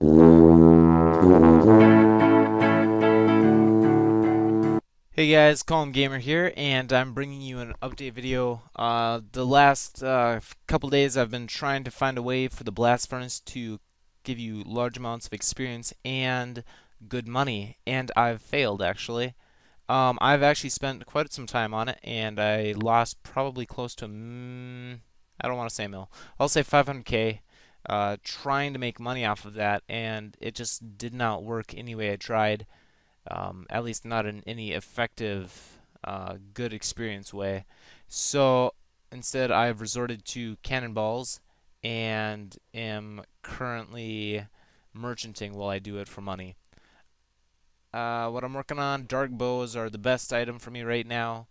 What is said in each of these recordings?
Hey guys, Calm Gamer here, and I'm bringing you an update video. The last couple days I've been trying to find a way for the Blast Furnace to give you large amounts of experience and good money, and I've failed actually. I've actually spent quite some time on it, and I lost probably close to, I don't want to say a mil, I'll say 500K trying to make money off of that, and it just did not work any way I tried. At least not in any effective, good experience way. So instead, I've resorted to cannonballs and am currently merchanting while I do it for money. What I'm working on, dark bows are the best item for me right now,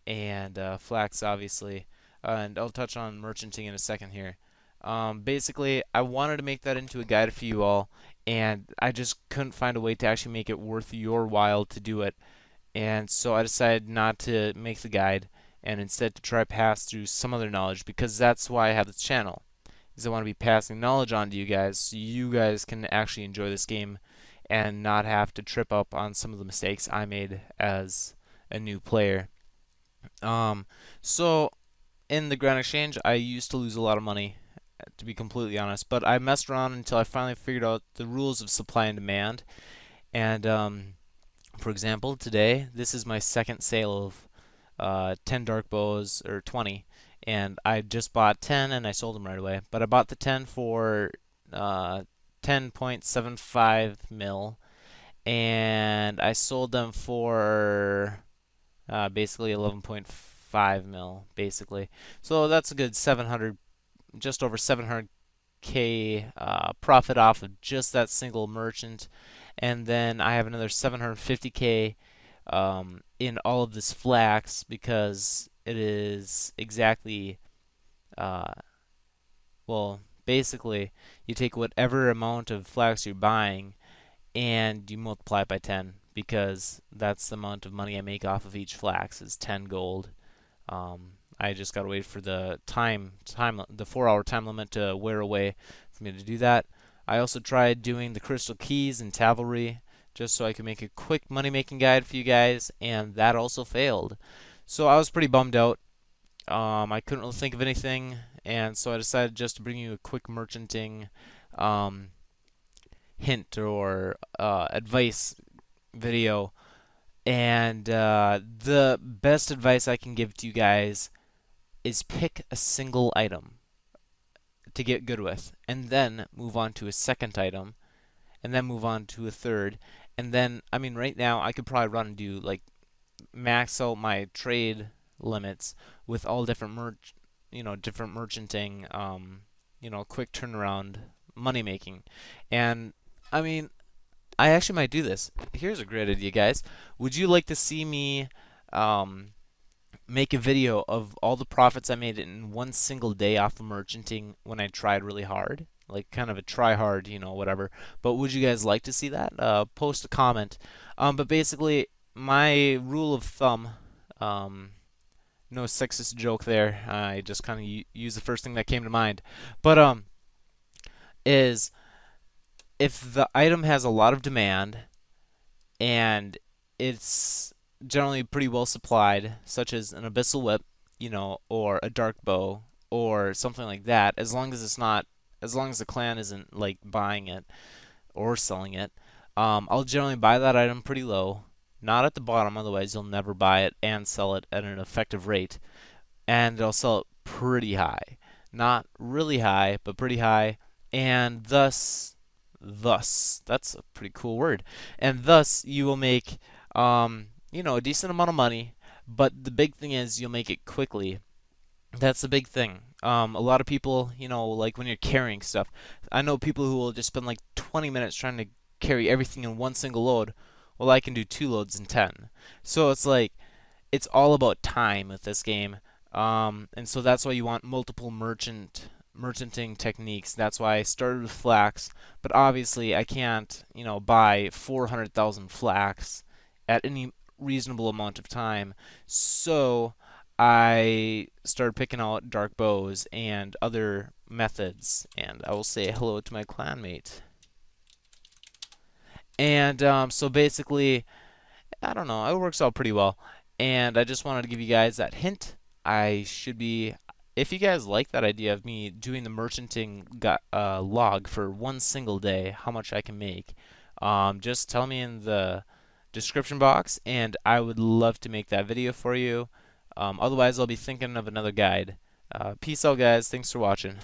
and flax obviously. And I'll touch on merchanting in a second here. Basically, I wanted to make that into a guide for you all, and I just couldn't find a way to actually make it worth your while to do it. And so I decided not to make the guide and instead to try pass through some other knowledge because that's why I have this channel. Is I want to be passing knowledge on to you guys so you guys can actually enjoy this game and not have to trip up on some of the mistakes I made as a new player. Um, so in the Grand Exchange, I used to lose a lot of money, to be completely honest, but I messed around until I finally figured out the rules of supply and demand. And for example, today this is my second sale of 10 dark bows or 20, and I just bought 10 and I sold them right away. But I bought the 10 for 10.75 mil, and I sold them for basically 11.5 mil, basically. So that's a good 700, just over 700K profit off of just that single merchant. And then I have another 750K in all of this flax because it is exactly, uh, well, basically, you take whatever amount of flax you're buying and you multiply it by 10 because that's the amount of money I make off of each flax is 10 gold. I just gotta wait for the the 4-hour time limit to wear away for me to do that. I also tried doing the crystal keys and Tavalry just so I could make a quick money making guide for you guys, and that also failed. So I was pretty bummed out. I couldn't really think of anything, and so I decided just to bring you a quick merchanting um, hint or advice video. And the best advice I can give to you guys is pick a single item to get good with, and then move on to a second item, and then move on to a third. And then, I mean, right now I could probably run and do like max out my trade limits with all different different merchanting, quick turnaround money making. And I mean, I actually might do this. Here's a great idea, guys. Would you like to see me um, make a video of all the profits I made in one single day off of merchanting when I tried really hard? Like kind of a try hard, whatever. But would you guys like to see that? Post a comment. But basically, my rule of thumb, um, no sexist joke there. I just kind of use the first thing that came to mind. But is if the item has a lot of demand and it's generally pretty well supplied, such as an abyssal whip, or a dark bow, or something like that, as long as the clan isn't like buying it or selling it, I'll generally buy that item pretty low, not at the bottom, otherwise you'll never buy it and sell it at an effective rate, and I'll sell it pretty high, not really high, but pretty high, and thus that's a pretty cool word, and thus you will make a decent amount of money, but the big thing is you'll make it quickly. That's the big thing. A lot of people, like when you're carrying stuff, I know people who will just spend like 20 minutes trying to carry everything in one single load. Well, I can do two loads in 10. So it's like it's all about time with this game. And so that's why you want multiple merchanting techniques. That's why I started with flax, but obviously I can't, buy 400,000 flax at any reasonable amount of time. So I started picking out dark bows and other methods, and I will say hello to my clanmate. And so basically, I don't know, it works out pretty well. And I just wanted to give you guys that hint. I should be, if you guys like that idea of me doing the merchanting log for one single day, how much I can make, just tell me in the description box, and I would love to make that video for you. Otherwise, I'll be thinking of another guide. Peace out, guys. Thanks for watching.